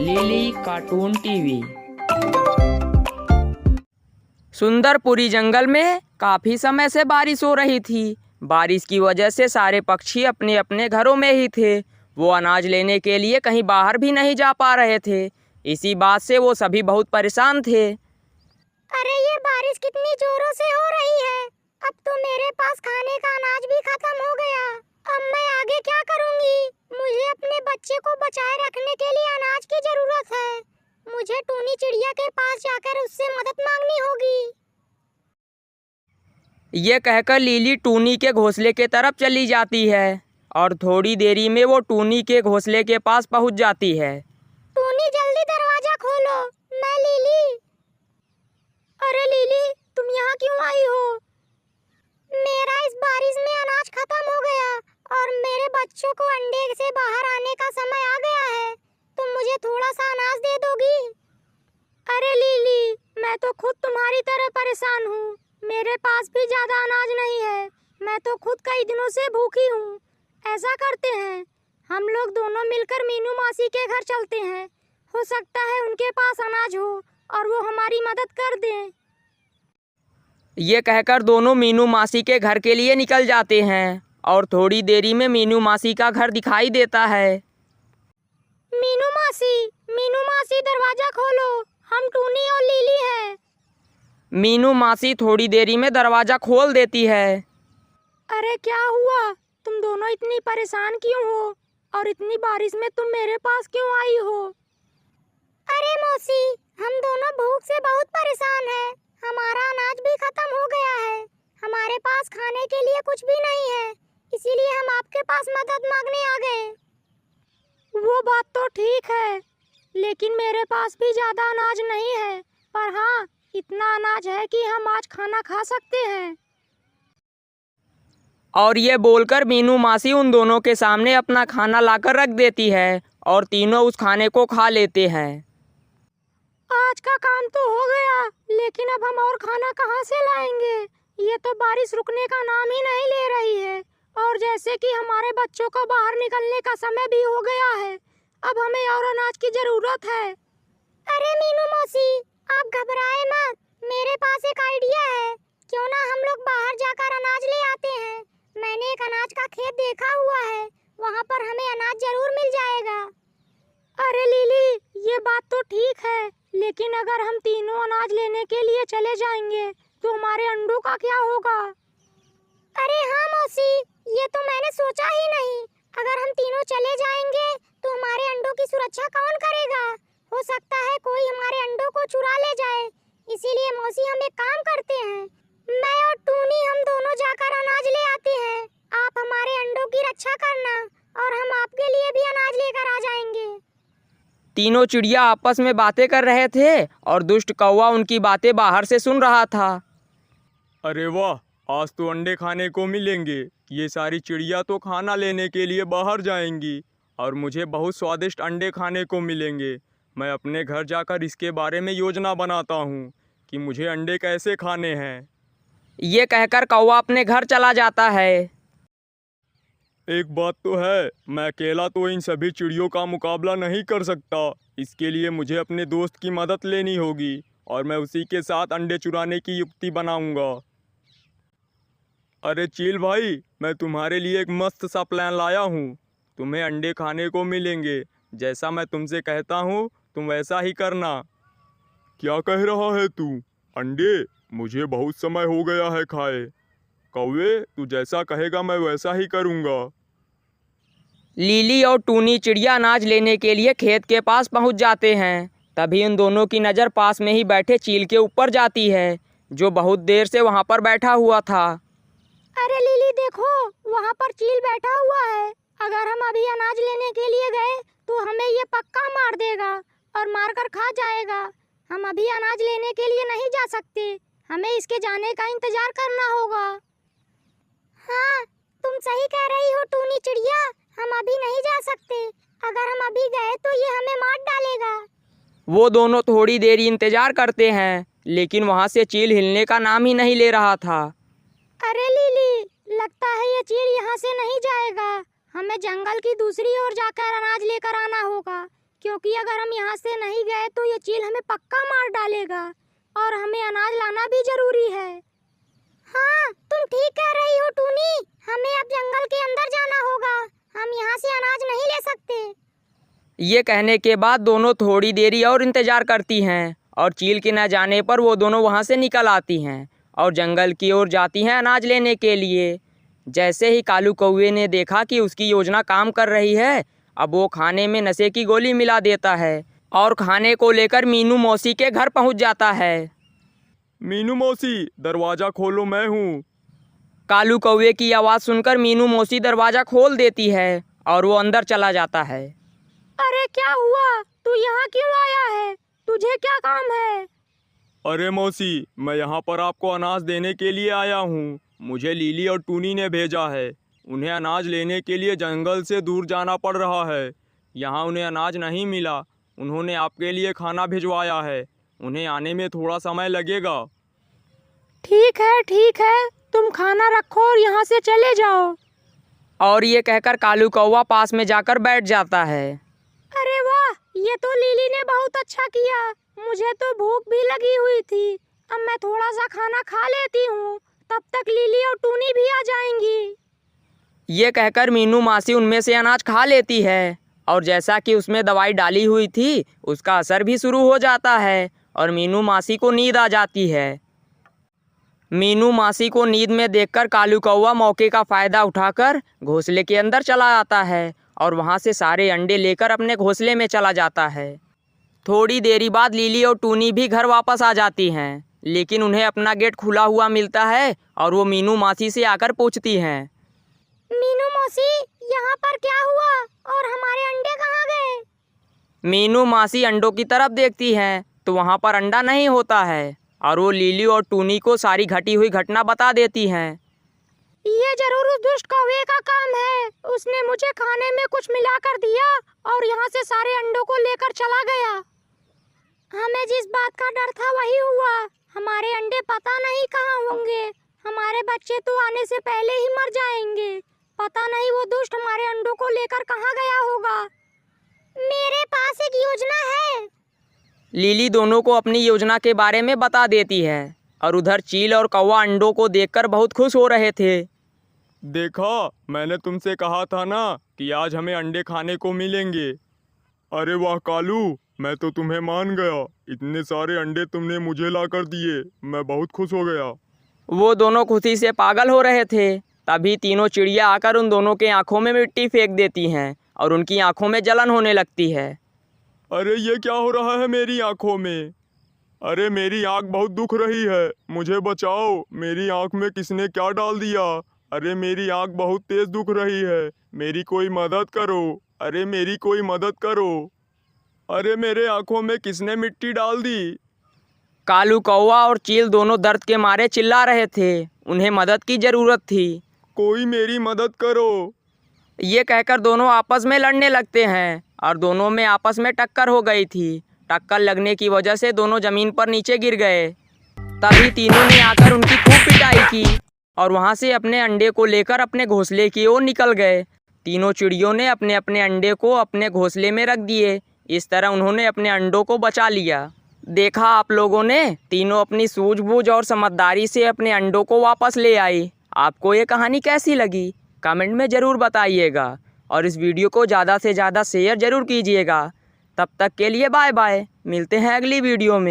Lily cartoon TV. Sundarpuri जंगल में काफी समय से बारिश हो रही थी। बारिश की वजह से सारे पक्षी अपने अपने घरों में ही थे। वो अनाज लेने के लिए कहीं बाहर भी नहीं जा पा रहे थे। इसी बात से वो सभी बहुत परेशान थे। अरे ये बारिश कितनी जोरों से हो रही है। अब तो मेरे पास खाने का अनाज भी खत्म हो गया। अब मैं आगे क्या करूंगी? मुझे अपने बच्चे को बचाए रखने के लिए अनाज की जरूरत है। मुझे टूनी चिड़िया के पास जाकर उससे मदद मांगनी होगी। ये कहकर लिली टूनी के घोंसले के तरफ चली जाती है और थोड़ी देरी में वो टूनी के घोंसले के पास पहुंच जाती है। टूनी जल्दी दरवाजा खोलो, मैं लिली। अरे लिली, तुम यहाँ क्यों आई हो? मेरा इस बारिश में अनाज खत्म हो गया और मेरे बच्चों को अंडे से बाहर आने का समय आ गया है। तुम मुझे थोड़ा सा अनाज दे दोगी? अरे लिली, मैं तो खुद तुम्हारी तरह परेशान हूँ। मेरे पास भी ज्यादा अनाज नहीं है। मैं तो खुद कई दिनों से भूखी हूँ। ऐसा करते हैं, हम लोग दोनों मिलकर मीनू मासी के घर चलते हैं। हो सकता है उनके पास अनाज हो और वो हमारी मदद कर दें। ये कहकर दोनों मीनू मासी के घर के लिए निकल जाते हैं और थोड़ी देरी में मीनू मासी का घर दिखाई देता है। मीनू मासी दरवाजा खोलो, हम टूनी और लिली हैं। मीनू मासी थोड़ी देरी में दरवाजा खोल देती है। अरे क्या हुआ? तुम दोनों इतनी परेशान क्यों हो और इतनी बारिश में तुम मेरे पास क्यों आई हो? अरे मौसी, हम दोनों भूख से बहुत परेशान हैं। हमारा अनाज भी खत्म हो गया है। हमारे पास खाने के लिए कुछ भी नहीं है, इसीलिए हम आपके पास मदद मांगने आ गए। वो बात तो ठीक है, लेकिन मेरे पास भी ज्यादा अनाज नहीं है। पर हाँ, इतना अनाज है कि हम आज खाना खा सकते हैं। और ये बोलकर मीनू मासी उन दोनों के सामने अपना खाना लाकर रख देती है और तीनों उस खाने को खा लेते हैं। आज का काम तो हो गया, लेकिन अब हम और खाना कहाँ से लाएंगे? ये तो बारिश रुकने का नाम ही नहीं ले रही है और जैसे कि हमारे बच्चों को बाहर निकलने का समय भी हो गया है। अब हमें और अनाज की जरूरत है। अरे मीनू मौसी, आप घबराए मत। मेरे पास एक आइडिया है। क्यों ना हम लोग बाहर जाकर अनाज ले आते हैं। मैंने एक अनाज का खेत देखा हुआ है, वहाँ पर हमें अनाज जरूर मिल जाएगा। अरे लिली, ये बात तो ठीक है, लेकिन अगर हम तीनों अनाज लेने के लिए चले जाएंगे तो हमारे अंडों का क्या होगा? अरे हाँ मौसी, ये तो मैंने सोचा ही नहीं। अगर हम तीनों चले जाएंगे तो हमारे अंडों की सुरक्षा कौन करेगा? हो सकता है कोई हमारे अंडों को चुरा ले जाए। इसीलिए मौसी, हम एक काम करते हैं, मैं और टूनी हम दोनों जाकर अनाज ले आते हैं। आप हमारे अंडों की रक्षा करना और हम आपके लिए भी अनाज लेकर आ जाएंगे। तीनों चिड़िया आपस में बातें कर रहे थे और दुष्ट कौवा उनकी बातें बाहर से सुन रहा था। अरे वाह, आज तो अंडे खाने को मिलेंगे। ये सारी चिड़िया तो खाना लेने के लिए बाहर जाएंगी और मुझे बहुत स्वादिष्ट अंडे खाने को मिलेंगे। मैं अपने घर जाकर इसके बारे में योजना बनाता हूँ कि मुझे अंडे कैसे खाने हैं। ये कहकर कौवा अपने घर चला जाता है। एक बात तो है, मैं अकेला तो इन सभी चिड़ियों का मुकाबला नहीं कर सकता। इसके लिए मुझे अपने दोस्त की मदद लेनी होगी और मैं उसी के साथ अंडे चुराने की युक्ति बनाऊंगा। अरे चील भाई, मैं तुम्हारे लिए एक मस्त सा प्लान लाया हूँ। तुम्हें अंडे खाने को मिलेंगे। जैसा मैं तुमसे कहता हूँ तुम वैसा ही करना। क्या कह रहा है तू? अंडे? मुझे बहुत समय हो गया है खाए। कौवे, तू जैसा कहेगा मैं वैसा ही करूँगा। लिली और टूनी चिड़िया अनाज लेने के लिए खेत के पास पहुंच जाते हैं। तभी उन दोनों की नज़र पास में ही बैठे चील के ऊपर जाती है, जो बहुत देर से वहां पर बैठा हुआ था। अरे लिली देखो, वहाँ पर चील बैठा हुआ है। अगर हम अभी अनाज लेने के लिए गए तो हमें ये पक्का मार देगा और मारकर खा जाएगा। हम अभी अनाज लेने के लिए नहीं जा सकते, हमें इसके जाने का इंतजार करना होगा। हाँ, तुम सही कह रही हो टूनी चिड़िया, हम अभी नहीं जा सकते। अगर हम अभी गए तो ये हमें मार डालेगा। वो दोनों थोड़ी देरी इंतजार करते हैं, लेकिन वहां से चील हिलने का नाम ही नहीं ले रहा था। अरे लिली, लगता है ये चील यहाँ से नहीं जाएगा। हमें जंगल की दूसरी ओर जाकर अनाज लेकर आना होगा, क्योंकि अगर हम यहाँ से नहीं गए तो ये चील हमें पक्का मार डालेगा और हमें अनाज लाना भी जरूरी है। हाँ, तुम ठीक कह रही हो टूनी, हमें अब जंगल के अंदर जाना होगा, हम यहाँ से अनाज नहीं ले सकते। ये कहने के बाद दोनों थोड़ी देरी और इंतजार करती हैं और चील के न जाने पर वो दोनों वहाँ से निकल आती हैं और जंगल की ओर जाती हैं अनाज लेने के लिए। जैसे ही कालू कौवे ने देखा कि उसकी योजना काम कर रही है, अब वो खाने में नशे की गोली मिला देता है और खाने को लेकर मीनू मौसी के घर पहुँच जाता है। मीनू मौसी, दरवाज़ा खोलो, मैं हूँ। कालू कौवे की आवाज़ सुनकर मीनू मौसी दरवाज़ा खोल देती है और वो अंदर चला जाता है। अरे क्या हुआ, तू यहाँ क्यों आया है, तुझे क्या काम है? अरे मौसी, मैं यहाँ पर आपको अनाज देने के लिए आया हूँ। मुझे लीली और टूनी ने भेजा है। उन्हें अनाज लेने के लिए जंगल से दूर जाना पड़ रहा है। यहाँ उन्हें अनाज नहीं मिला। उन्होंने आपके लिए खाना भिजवाया है। उन्हें आने में थोड़ा समय लगेगा। ठीक है, तुम खाना रखो और यहाँ से चले जाओ। और ये कहकर कालू कौवा पास में जाकर बैठ जाता है। अरे वाह, ये तो लीली ने बहुत अच्छा किया। मुझे तो भूख भी लगी हुई थी। अब मैं थोड़ा सा खाना खा लेती हूँ, तब तक लीली और टूनी भी आ जाएंगी। ये कहकर मीनू मासी उनमें से अनाज खा लेती है और जैसा कि उसमें दवाई डाली हुई थी उसका असर भी शुरू हो जाता है और मीनू मासी को नींद आ जाती है। मीनू मासी को नींद में देखकर कालू कौवा मौके का फ़ायदा उठाकर घोंसले के अंदर चला आता है और वहाँ से सारे अंडे लेकर अपने घोंसले में चला जाता है। थोड़ी देरी बाद लीली और टूनी भी घर वापस आ जाती हैं, लेकिन उन्हें अपना गेट खुला हुआ मिलता है और वो मीनू मासी से आकर पूछती हैं। मीनू मौसी, यहाँ पर क्या हुआ और हमारे अंडे कहाँ गए? मीनू मासी अंडों की तरफ देखती हैं तो वहाँ पर अंडा नहीं होता है और वो लीली और टूनी को सारी घटी हुई घटना बता देती हैं। ये जरूर उस दुष्ट कौवे का काम है। उसने मुझे खाने में कुछ मिला कर दिया और यहाँ से सारे अंडों को लेकर चला गया। हमें जिस बात का डर था वही हुआ। हमारे अंडे पता नहीं कहाँ होंगे। हमारे बच्चे तो आने से पहले ही मर जाएंगे। पता नहीं वो दुष्ट हमारे अंडों को लेकर कहाँ गया होगा। मेरे पास एक योजना है। लीली दोनों को अपनी योजना के बारे में बता देती है और उधर चील और कौवा अंडों को देखकर बहुत खुश हो रहे थे। देखा, मैंने तुमसे कहा था ना कि आज हमें अंडे खाने को मिलेंगे। अरे वाह कालू, मैं तो तुम्हें मान गया। इतने सारे अंडे तुमने मुझे ला कर दिए, मैं बहुत खुश हो गया। वो दोनों खुशी से पागल हो रहे थे। तभी तीनों चिड़िया आकर उन दोनों के आंखों में मिट्टी फेंक देती हैं और उनकी आंखों में जलन होने लगती है। अरे ये क्या हो रहा है मेरी आंखों में? अरे मेरी आंख बहुत दुख रही है, मुझे बचाओ। मेरी आंख में किसने क्या डाल दिया? अरे मेरी आंख बहुत तेज दुख रही है, मेरी कोई मदद करो। अरे मेरी कोई मदद करो। अरे मेरे आंखों में किसने मिट्टी डाल दी? कालू कौवा और चील दोनों दर्द के मारे चिल्ला रहे थे। उन्हें मदद की ज़रूरत थी। कोई मेरी मदद करो। ये कहकर दोनों आपस में लड़ने लगते हैं और दोनों में आपस में टक्कर हो गई थी। टक्कर लगने की वजह से दोनों ज़मीन पर नीचे गिर गए। तभी तीनों ने आकर उनकी खूब पिटाई की और वहाँ से अपने अंडे को लेकर अपने घोंसले की ओर निकल गए। तीनों चिड़ियों ने अपने अपने अंडे को अपने घोंसले में रख दिए। इस तरह उन्होंने अपने अंडों को बचा लिया। देखा आप लोगों ने, तीनों अपनी सूझबूझ और समझदारी से अपने अंडों को वापस ले आई। आपको ये कहानी कैसी लगी कमेंट में ज़रूर बताइएगा और इस वीडियो को ज़्यादा से ज़्यादा शेयर ज़रूर कीजिएगा। तब तक के लिए बाय बाय, मिलते हैं अगली वीडियो में।